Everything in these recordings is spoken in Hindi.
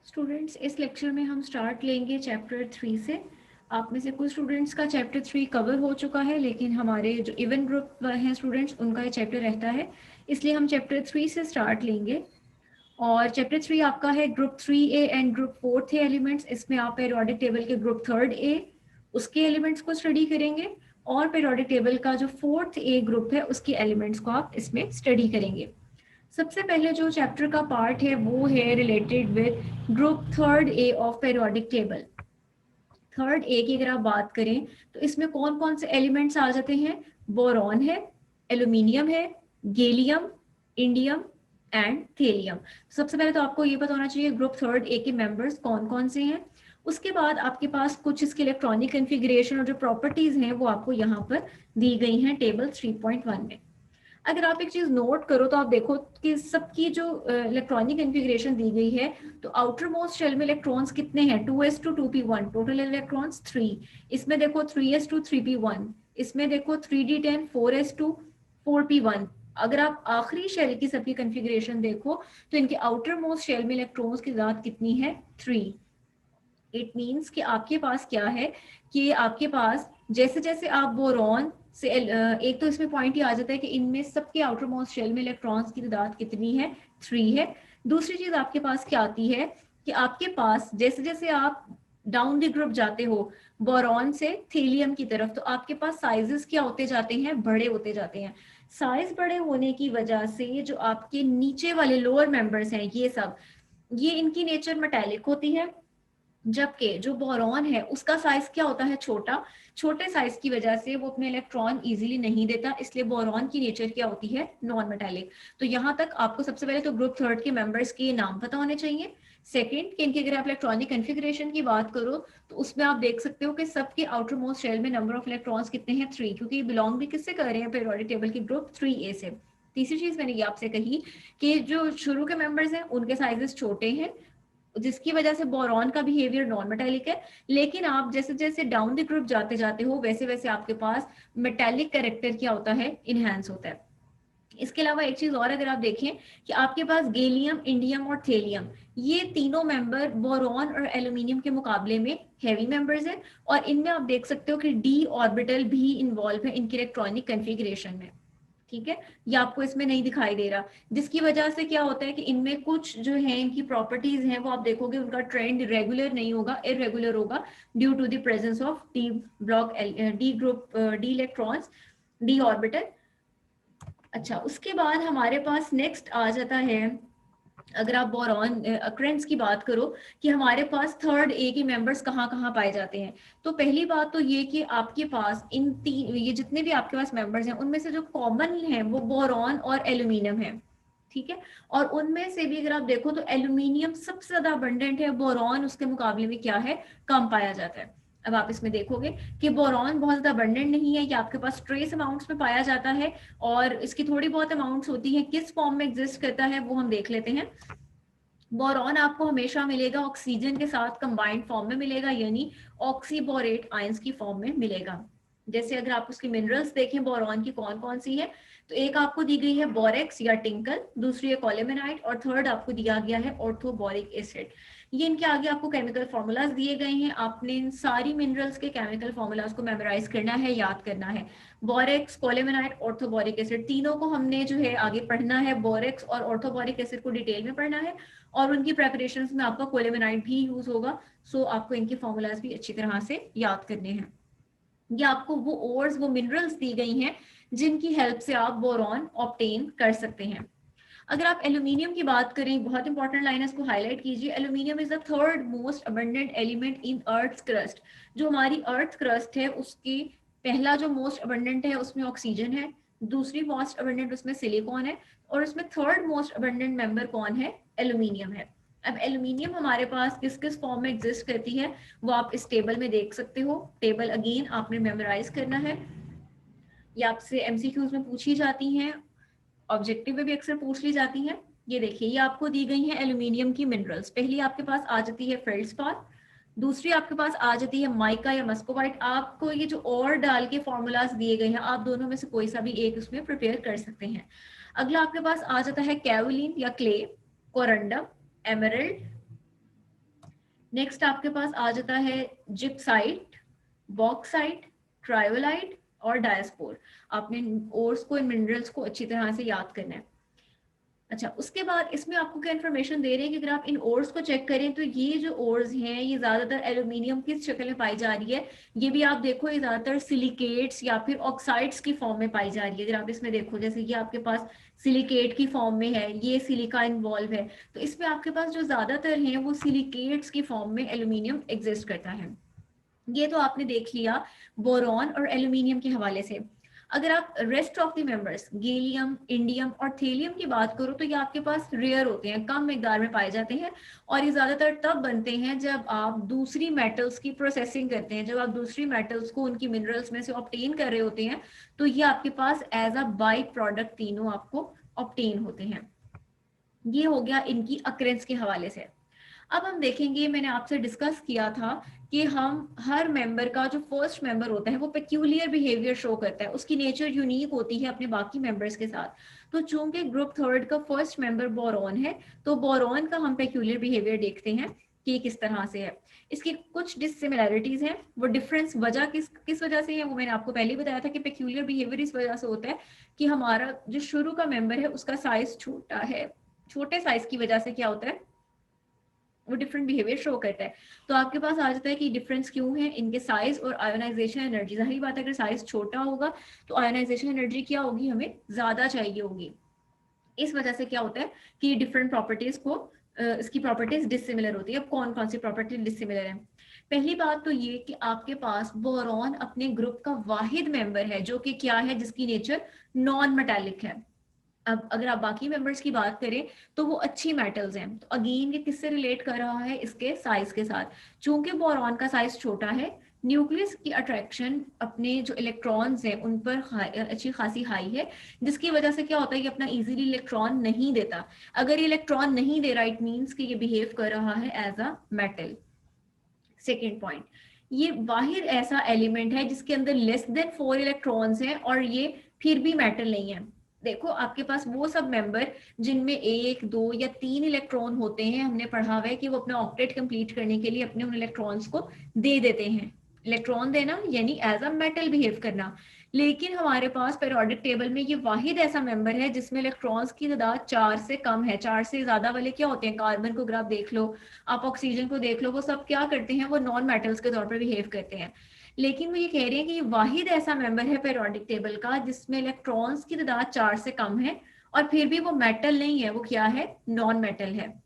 स्टूडेंट्स, इस लेक्चर में हम स्टार्ट लेंगे चैप्टर 3 से। आप में से कुछ स्टूडेंट्स का चैप्टर 3 कवर हो चुका है, लेकिन हमारे जो इवन ग्रुप हैं स्टूडेंट्स, उनका ये चैप्टर रहता है, इसलिए हम चैप्टर 3 से स्टार्ट लेंगे। और चैप्टर 3 आपका है group 3A and group 4 elements. इसमें आप पीरियोडिक टेबल के ग्रुप 3A उसके एलिमेंट्स को स्टडी करेंगे, और पीरियोडिक टेबल का जो 4th A ग्रुप है उसके एलिमेंट्स को आप इसमें स्टडी करेंगे। सबसे पहले जो चैप्टर का पार्ट है वो है related with group 3A of periodic table. 3A की अगर आप बात करें तो इसमें कौन कौन से एलिमेंट्स आ जाते हैं? बोरॉन है, एल्यूमिनियम है, गैलियम, इंडियम एंड थेलियम। सबसे पहले तो आपको ये पता होना चाहिए ग्रुप 3A के मेंबर्स कौन कौन से हैं। उसके बाद आपके पास कुछ इसके इलेक्ट्रॉनिक कन्फिग्रेशन और जो प्रॉपर्टीज हैं वो आपको यहाँ पर दी गई हैं टेबल 3.1 में। अगर आप एक चीज नोट करो तो आप देखो कि सबकी जो इलेक्ट्रॉनिक कन्फिग्रेशन दी गई है, तो आउटर मोस्ट शेल में इलेक्ट्रॉन्स कितने हैं? 2s2 2p1, total electrons 3। इसमें देखो 3s2 3p1, इसमें देखो 3d10 4s2 4p1। अगर आप आखिरी शेल की सबकी कन्फिग्रेशन देखो तो इनके आउटर मोस्ट शेल में इलेक्ट्रॉन्स की तादाद कितनी है? 3। इट मीन्स कि आपके पास क्या है कि आपके पास जैसे जैसे आप बोरॉन से एक तो इसमें पॉइंट ये आ जाता है कि इनमें सबके आउटर मोस्ट शेल में इलेक्ट्रॉन्स की तादाद कितनी है? 3 है। दूसरी चीज आपके पास क्या आती है कि आपके पास जैसे जैसे आप डाउन द ग्रुप जाते हो बोरॉन से थेलियम की तरफ, तो आपके पास साइजेस क्या होते जाते हैं? बड़े होते जाते हैं। साइज बड़े होने की वजह से ये जो आपके नीचे वाले लोअर मेंबर्स हैं ये सब, ये इनकी नेचर मेटालिक होती है, जबकि जो बोरॉन है उसका साइज क्या होता है? छोटा। छोटे साइज की वजह से वो अपने इलेक्ट्रॉन इजीली नहीं देता, इसलिए बोरॉन की नेचर क्या होती है? Non metallic. तो यहाँ तक आपको सबसे पहले तो ग्रुप 3 के मेंबर्स के नाम पता होने चाहिए। सेकंड कि इनकी अगर आप इलेक्ट्रॉनिक कन्फिग्रेशन की बात करो तो उसमें आप देख सकते हो कि सबके आउटर मोस्ट शेल में नंबर ऑफ इलेक्ट्रॉन्स कितने हैं? 3, क्योंकि बिलोंग भी किससे कर रहे हैं? पीरियोडिक टेबल के ग्रुप 3A से। तीसरी चीज मैंने ये आपसे कही कि जो शुरू के मेंबर्स हैं उनके साइजेस छोटे हैं, जिसकी वजह से बोरॉन का बिहेवियर नॉन मेटालिक है। लेकिन आप जैसे जैसे डाउन द ग्रुप जाते जाते हो वैसे वैसे आपके पास मेटालिक कैरेक्टर क्या होता है? इनहेंस होता है। इसके अलावा एक चीज और अगर आप देखें कि आपके पास गैलियम, इंडियम और थेलियम, ये तीनों मेंबर बोरॉन और एल्यूमिनियम के मुकाबले में हैवी मेंबर्स हैं, और इनमें आप देख सकते हो कि डी ऑर्बिटल भी इन्वॉल्व है इनके इलेक्ट्रॉनिक कन्फिग्रेशन में। ठीक है, ये आपको इसमें नहीं दिखाई दे रहा, जिसकी वजह से क्या होता है कि इनमें कुछ जो है इनकी प्रॉपर्टीज हैं वो आप देखोगे उनका ट्रेंड रेगुलर नहीं होगा, इरेगुलर होगा, due to the presence of D block, D group, D electrons, D orbital. अच्छा, उसके बाद हमारे पास नेक्स्ट आ जाता है, अगर आप बोरॉन अक्रेंस की बात करो कि हमारे पास 3A के मेंबर्स कहाँ कहाँ पाए जाते हैं, तो पहली बात तो ये कि आपके पास इन तीन, ये जितने भी आपके पास मेंबर्स हैं उनमें से जो कॉमन है वो बोरॉन और एल्यूमिनियम है। ठीक है, और उनमें से भी अगर आप देखो तो एल्यूमिनियम सबसे ज्यादा अबंडेंट है, बोरॉन उसके मुकाबले में क्या है? कम पाया जाता है। अब आप इसमें देखोगे कि बोरॉन बहुत ज्यादा अबंडेंट नहीं है, ये आपके पास ट्रेस अमाउंट्स में पाया जाता है, और इसकी थोड़ी बहुत अमाउंट्स होती है। किस फॉर्म में एग्जिस्ट करता है वो हम देख लेते हैं। बोरॉन आपको हमेशा मिलेगा ऑक्सीजन के साथ कंबाइंड फॉर्म में मिलेगा, यानी ऑक्सीबोरेट आयंस की फॉर्म में मिलेगा। जैसे अगर आप उसकी मिनरल्स देखें बोरॉन की कौन कौन सी है, तो एक आपको दी गई है बोरेक्स या टिंकल, दूसरी है कोलेमेनाइट, और थर्ड आपको दिया गया है ऑर्थोबोरिक एसिड। ये इनके आगे आपको केमिकल फॉर्मूलाज दिए गए हैं, आपने इन सारी मिनरल्स के केमिकल फॉर्मूलाज को मेमोराइज करना है, याद करना है। बोरेक्स, कोलेमेनाइट, ऑर्थोबोरिक एसिड, तीनों को हमने जो है आगे पढ़ना है। बोरेक्स और ऑर्थोबोरिक एसिड को डिटेल में पढ़ना है, और उनकी प्रेपरेशन में आपका कोलेमेनाइट भी यूज होगा। सो आपको इनके फॉर्मूलाज भी अच्छी तरह से याद करने हैं। ये आपको वो ओर्स, वो मिनरल्स दी गई हैं जिनकी हेल्प से आप बोरॉन ऑब्टेन कर सकते हैं। अगर आप एल्यूमिनियम की बात करें, बहुत इंपॉर्टेंट लाइन है, इसको हाईलाइट कीजिए। Aluminium is the third most abundant element in earth crust. जो हमारी अर्थ क्रस्ट है उसकी पहला जो मोस्ट अबंडेंट है उसमें ऑक्सीजन है, दूसरी मोस्ट अबंडेंट उसमें सिलिकॉन है, और उसमें थर्ड मोस्ट अबंडेंट मेंबर कौन है? एल्यूमिनियम है। अब एल्यूमिनियम हमारे पास किस किस फॉर्म में एग्जिस्ट करती है वो आप इस टेबल में देख सकते हो। टेबल अगेन आपने मेमोराइज करना है, ये आपसे एमसीक्यूज में पूछी जाती हैं, ऑब्जेक्टिव में भी अक्सर पूछ ली जाती हैं। ये देखिए, ये आपको दी गई है एल्यूमिनियम की मिनरल्स। पहली आपके पास आ जाती है फेल्डस्पार, दूसरी आपके पास आ जाती है माइका या मस्कोबाइट। आपको ये जो और डाल के फॉर्मूलाज दिए गए हैं, आप दोनों में से कोई सा भी एक उसमें प्रिपेयर कर सकते हैं। अगला आपके पास आ जाता है कैवलिन या क्ले, कोरंडम, एमरल्ड, नेक्स्ट आपके पास आ जाता है जिप्साइट, बॉक्साइट, ट्रायोलाइट और डायस्पोर। आपने ओर्स को, इन मिनरल्स को अच्छी तरह से याद करना है। अच्छा, उसके बाद इसमें आपको क्या इन्फॉर्मेशन दे रहे हैं कि अगर आप इन ओर्स को चेक करें तो ये जो ओर्स हैं ये ज्यादातर एल्यूमिनियम किस शक्ल में पाई जा रही है, ये भी आप देखो ये ज्यादातर सिलिकेट्स या फिर ऑक्साइड्स की फॉर्म में पाई जा रही है। अगर आप इसमें देखो जैसे ये आपके पास सिलिकेट की फॉर्म में है, ये सिलिका इन्वॉल्व है, तो इसमें आपके पास जो ज्यादातर हैं वो सिलिकेट्स की फॉर्म में एल्यूमिनियम एग्जिस्ट करता है। ये तो आपने देख लिया बोरॉन और एल्यूमिनियम के हवाले से। अगर आप rest of the members gallium, indium और थेलियम की बात करो तो ये आपके पास रेयर होते हैं, कम मिकदार में पाए जाते हैं, और ये ज्यादातर तब बनते हैं जब आप दूसरी मेटल्स की प्रोसेसिंग करते हैं, जब आप दूसरी मेटल्स को उनकी मिनरल्स में से ऑब्टेन कर रहे होते हैं, तो ये आपके पास एज अ बाई प्रोडक्ट तीनों आपको ऑब्टेन होते हैं। ये हो गया इनकी अक्रेंस के हवाले से। अब हम देखेंगे, मैंने आपसे डिस्कस किया था कि हम हर मेंबर का जो फर्स्ट मेंबर होता है वो पेक्यूलियर बिहेवियर शो करता है, उसकी नेचर यूनिक होती है अपने बाकी मेंबर्स के साथ। तो चूंकि ग्रुप थर्ड का फर्स्ट मेंबर बोरॉन है, तो बोरॉन का हम पेक्यूलियर बिहेवियर देखते हैं कि ये किस तरह से है। इसकी कुछ डिसिमिलैरिटीज हैं, वो डिफरेंस वजह किस किस वजह से है वो मैंने आपको पहले ही बताया था कि पेक्यूलियर बिहेवियर इस वजह से होता है कि हमारा जो शुरू का मेंबर है उसका साइज छोटा है, छोटे साइज की वजह से क्या होता है, वो डिफरेंट बिहेवियर शो करता है। तो आपके पास आ जाता है कि डिफरेंस क्यों है, इनके साइज और आयोनाइजेशन एनर्जी। जाहिर बात है अगर साइज छोटा होगा तो आयोनाइजेशन एनर्जी क्या होगी, हमें ज्यादा चाहिए होगी। इस वजह से क्या होता है कि डिफरेंट प्रॉपर्टीज को इसकी प्रॉपर्टीज डिसिमिलर होती है। अब कौन कौन सी प्रॉपर्टी डिसिमिलर है? पहली बात तो ये कि आपके पास बोरॉन अपने ग्रुप का वाहिद मेंबर है जो कि क्या है, जिसकी नेचर नॉन मेटालिक है। अब अगर आप बाकी मेंबर्स की बात करें तो वो अच्छी मेटल्स हैं। तो अगेन ये किससे रिलेट कर रहा है, इसके साइज के साथ। चूंकि बोरॉन का साइज छोटा है, न्यूक्लियस की अट्रैक्शन अपने जो इलेक्ट्रॉन्स हैं उन पर अच्छी खासी हाई है, जिसकी वजह से क्या होता है कि अपना इजीली इलेक्ट्रॉन नहीं देता। अगर ये इलेक्ट्रॉन नहीं दे रहा, इट मीन्स कि ये बिहेव कर रहा है as a metal. Second point, ये वाहिद ऐसा एलिमेंट है जिसके अंदर लेस देन 4 इलेक्ट्रॉन्स हैं और ये फिर भी मेटल नहीं है। देखो आपके पास वो सब मेंबर जिनमें 1, 2 या 3 इलेक्ट्रॉन होते हैं, हमने पढ़ा हुआ है कि वो अपना ऑक्टेट कंप्लीट करने के लिए अपने उन इलेक्ट्रॉन्स को दे देते हैं। इलेक्ट्रॉन देना यानी एज अ मेटल बिहेव करना। लेकिन हमारे पास पेरियोडिक टेबल में ये वाहिद ऐसा मेंबर है जिसमें इलेक्ट्रॉन्स की तादाद 4 से कम है। 4 से ज्यादा वाले क्या होते हैं, कार्बन को अगर आप देख लो, आप ऑक्सीजन को देख लो, वो सब क्या करते हैं, वो नॉन मेटल्स के तौर पर बिहेव करते हैं। लेकिन वो ये कह रहे हैं कि ये वाहिद ऐसा मेंबर है पेरियोडिक टेबल का जिसमें इलेक्ट्रॉन्स की तादाद 4 से कम है और फिर भी वो मेटल नहीं है, वो क्या है, नॉन मेटल है।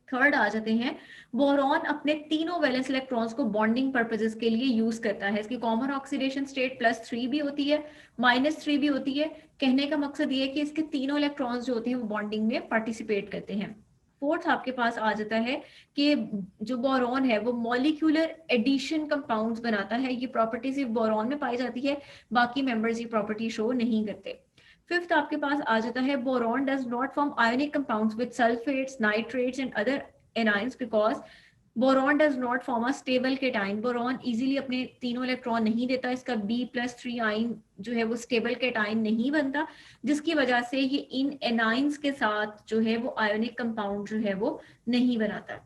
थर्ड आ जाते हैं, बोरॉन अपने तीनों वैलेंस इलेक्ट्रॉन्स को बॉन्डिंग पर्पसेस के लिए यूज करता है। इसकी कॉमन ऑक्सीडेशन स्टेट +3 भी होती है, -3 भी होती है। कहने का मकसद ये है कि इसके तीनों इलेक्ट्रॉन्स जो होते हैं वो बॉन्डिंग में पार्टिसिपेट करते हैं। फोर्थ आपके पास आ जाता है कि जो बोरॉन है वो मॉलिक्यूलर एडिशन कंपाउंड्स बनाता है। ये प्रॉपर्टी सिर्फ बोरॉन में पाई जाती है, बाकी मेंबर्स ये प्रॉपर्टी शो नहीं करते। फिफ्थ आपके पास आ जाता है, boron does not form ionic compounds with sulphates, nitrates and other anions because boron does not form a stable cation. Boron easily अपने तीनों इलेक्ट्रॉन नहीं देता, इसका B+3 आइन जो है वो स्टेबल केटाइन नहीं बनता, जिसकी वजह से ये इन एनाइंस के साथ जो है वो आयोनिक कंपाउंड जो है वो नहीं बनाता।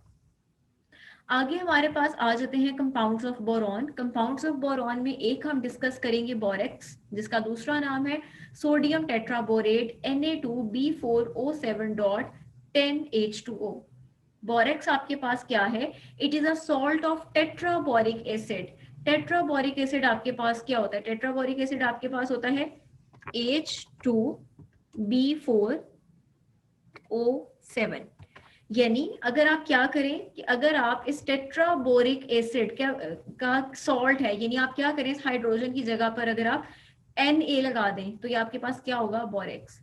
आगे हमारे पास आ जाते हैं compounds of boron. Compounds of boron में एक हम डिस्कस करेंगे बोरेक्स, जिसका दूसरा नाम है सोडियम टेट्राबोरेट Na2B4O7.10H2O। बोरेक्स आपके पास क्या है, it is a salt of tetraboric acid. Tetraboric acid आपके पास क्या होता है, टेट्राबोरिक एसिड आपके पास होता है H2B4O7। यानी अगर आप क्या करें कि अगर आप इस टेट्राबोरिक एसिड क्या का सॉल्ट है, यानी आप क्या करें, इस हाइड्रोजन की जगह पर अगर आप Na लगा दें तो ये आपके पास क्या होगा, बोरेक्स।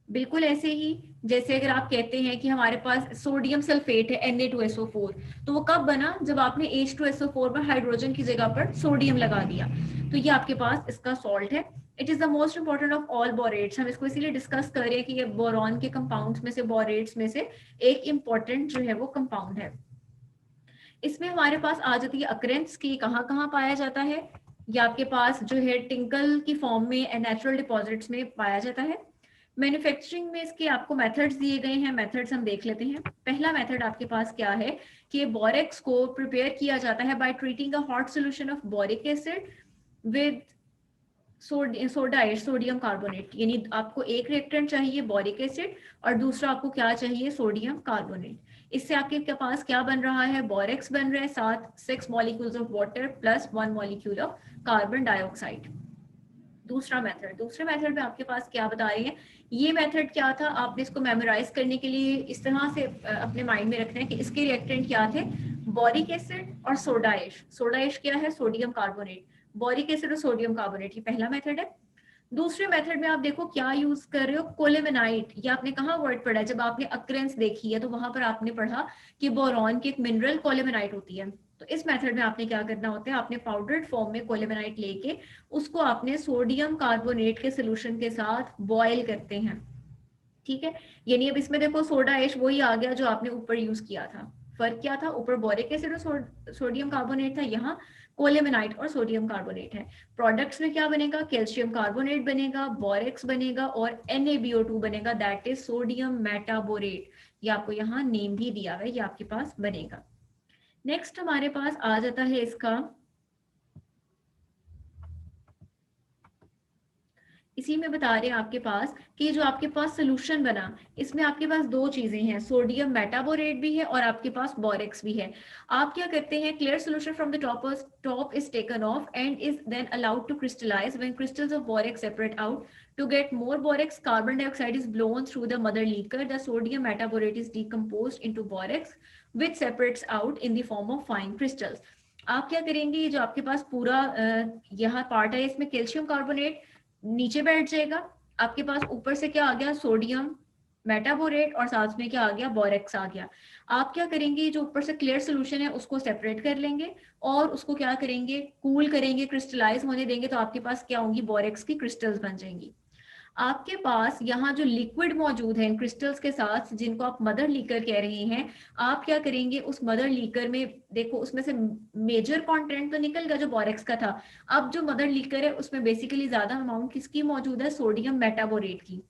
बिल्कुल ऐसे ही जैसे अगर आप कहते हैं कि हमारे पास सोडियम सल्फेट है Na2SO4, तो वो कब बना, जब आपने H2SO4 पर हाइड्रोजन की जगह पर सोडियम लगा दिया, तो ये आपके पास इसका सॉल्ट है। It is the most important of all बोरेट्स। हम इसको इसीलिए डिस्कस कर रहे हैं कि ये बोरॉन के कंपाउंड्स में से, बोरेट्स में से एक इंपॉर्टेंट जो है वो कंपाउंड है। इसमें हमारे पास आ जाती है अक्रेंस की, कहाँ कहाँ पाया जाता है। ये आपके पास जो है टिंकल की फॉर्म में नेचुरल डिपॉजिट्स में पाया जाता है। मैन्युफैक्चरिंग में इसके आपको मेथड्स दिए गए हैं, मेथड्स हम देख लेते हैं। पहला मेथड आपके पास क्या है कि बोरेक्स को प्रिपेयर किया जाता है by treating a hot solution of boric acid with soda ash, sodium carbonate. यानी आपको एक रिएक्टेंट चाहिए बोरिक एसिड और दूसरा आपको क्या चाहिए, सोडियम कार्बोनेट। इससे आपके पास क्या बन रहा है, बोरेक्स बन रहा है, साथ 6 molecules of water plus 1 molecule of carbon dioxide. दूसरे मेथड में आपके पास क्या बता रहे हैं, ये मेथड क्या था, आपने इसको मेमोराइज करने के लिए इस तरह से अपने माइंड में रखना है कि इसके रिएक्टेंट क्या थे, बोरिक एसिड और सोडा एश। सोडा एश क्या है, सोडियम कार्बोनेट। बोरिक एसिड और सोडियम कार्बोनेट, ये पहला मेथड है। दूसरे मेथड में आप देखो क्या यूज कर रहे हो, कोलेमेनाइट। ये आपने कहाँ वर्ड पढ़ा है, जब आपने अक्रेंस देखी है तो वहां पर आपने पढ़ा कि बोरॉन की एक मिनरल कोलेमेनाइट होती है। तो इस मेथड में आपने क्या करना होता है, आपने पाउडर्ड फॉर्म में कोलेमेनाइट लेके उसको आपने सोडियम कार्बोनेट के सोल्यूशन के साथ बॉयल करते हैं। ठीक है, यानी अब इसमें देखो सोडा एश वही आ गया जो आपने ऊपर यूज किया था। फर्क क्या था, ऊपर बोरिक एसिड और सोडियम कार्बोनेट था, यहाँ कोलेमेनाइट और सोडियम कार्बोनेट है। प्रोडक्ट्स में क्या बनेगा, कैल्शियम कार्बोनेट बनेगा, बोरेक्स बनेगा और NaBO2 बनेगा, दैट इज सोडियम मेटाबोरेट। ये आपको यहाँ नेम भी दिया हुआ है, ये आपके पास बनेगा। नेक्स्ट हमारे पास आ जाता है इसका, इसी में बता रहे हैं आपके पास कि जो आपके पास सोल्यूशन बना, इसमें आपके पास दो चीजें हैं, सोडियम मेटाबोरेट भी है और आपके पास बोरेक्स भी है। आप क्या करते हैं, clear solution from the top is taken off and is then allowed to crystallize when crystals of borax separate out to get more borax, carbon dioxide is blown through the mother liquor. The sodium metaborate is decomposed into borax, which separates out in the form of fine crystals. आप क्या करेंगे, ये जो आपके पास पूरा यहाँ पार्ट है, इसमें कैल्शियम कार्बोनेट नीचे बैठ जाएगा, आपके पास ऊपर से क्या आ गया, सोडियम मेटाबोरेट और साथ में क्या आ गया, बोरेक्स आ गया। आप क्या करेंगे, जो ऊपर से क्लियर सोल्यूशन है उसको सेपरेट कर लेंगे और उसको क्या करेंगे, कूल करेंगे, क्रिस्टलाइज होने देंगे, तो आपके पास क्या होंगी, बोरेक्स की क्रिस्टल्स बन जाएंगी। आपके पास यहाँ जो लिक्विड मौजूद है इन क्रिस्टल्स के साथ, जिनको आप मदर लीकर कह रहे हैं, आप क्या करेंगे, उस मदर लीकर में देखो उसमें से मेजर कंटेंट तो निकल गया जो बोरेक्स का था। अब जो मदर लीकर है उसमें बेसिकली ज्यादा अमाउंट किसकी मौजूद है, सोडियम मेटाबोरेट की।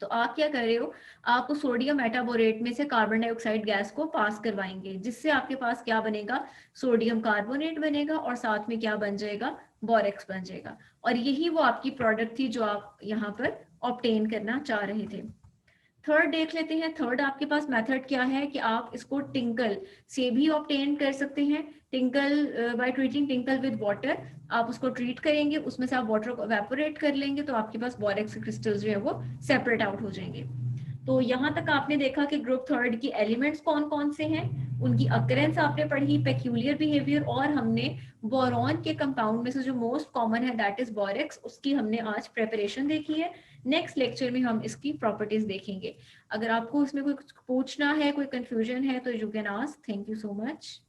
तो आप क्या कर रहे हो, आप उस सोडियम मेटाबोरेट में से कार्बन डाइऑक्साइड गैस को पास करवाएंगे, जिससे आपके पास क्या बनेगा, सोडियम कार्बोनेट बनेगा और साथ में क्या बन जाएगा, बोरेक्स बन जाएगा। और यही वो आपकी प्रोडक्ट थी जो आप यहाँ पर ऑब्टेन करना चाह रहे थे। थर्ड देख लेते हैं, थर्ड आपके पास मेथड क्या है कि आप इसको टिंकल से भी ऑब्टेन कर सकते हैं। Tinkle by treating tinkle with water, आप उसको ट्रीट करेंगे, उसमें से आप वाटर को एवेपोरेट कर लेंगे, तो आपके पास बोरेक्स क्रिस्टल्स जो है वो सेपरेट आउट हो जाएंगे। तो यहाँ तक आपने देखा कि ग्रुप थर्ड की एलिमेंट्स कौन कौन से हैं, उनकी अकरेंस आपने पढ़ी, पेक्यूलियर बिहेवियर, और हमने बोरॉन के कंपाउंड में से जो मोस्ट कॉमन है दैट इज बोरेक्स, उसकी हमने आज प्रेपरेशन देखी है। नेक्स्ट लेक्चर में हम इसकी प्रॉपर्टीज देखेंगे। अगर आपको इसमें कोई कुछ पूछना है, कोई कंफ्यूजन है तो you can ask. Thank you so much.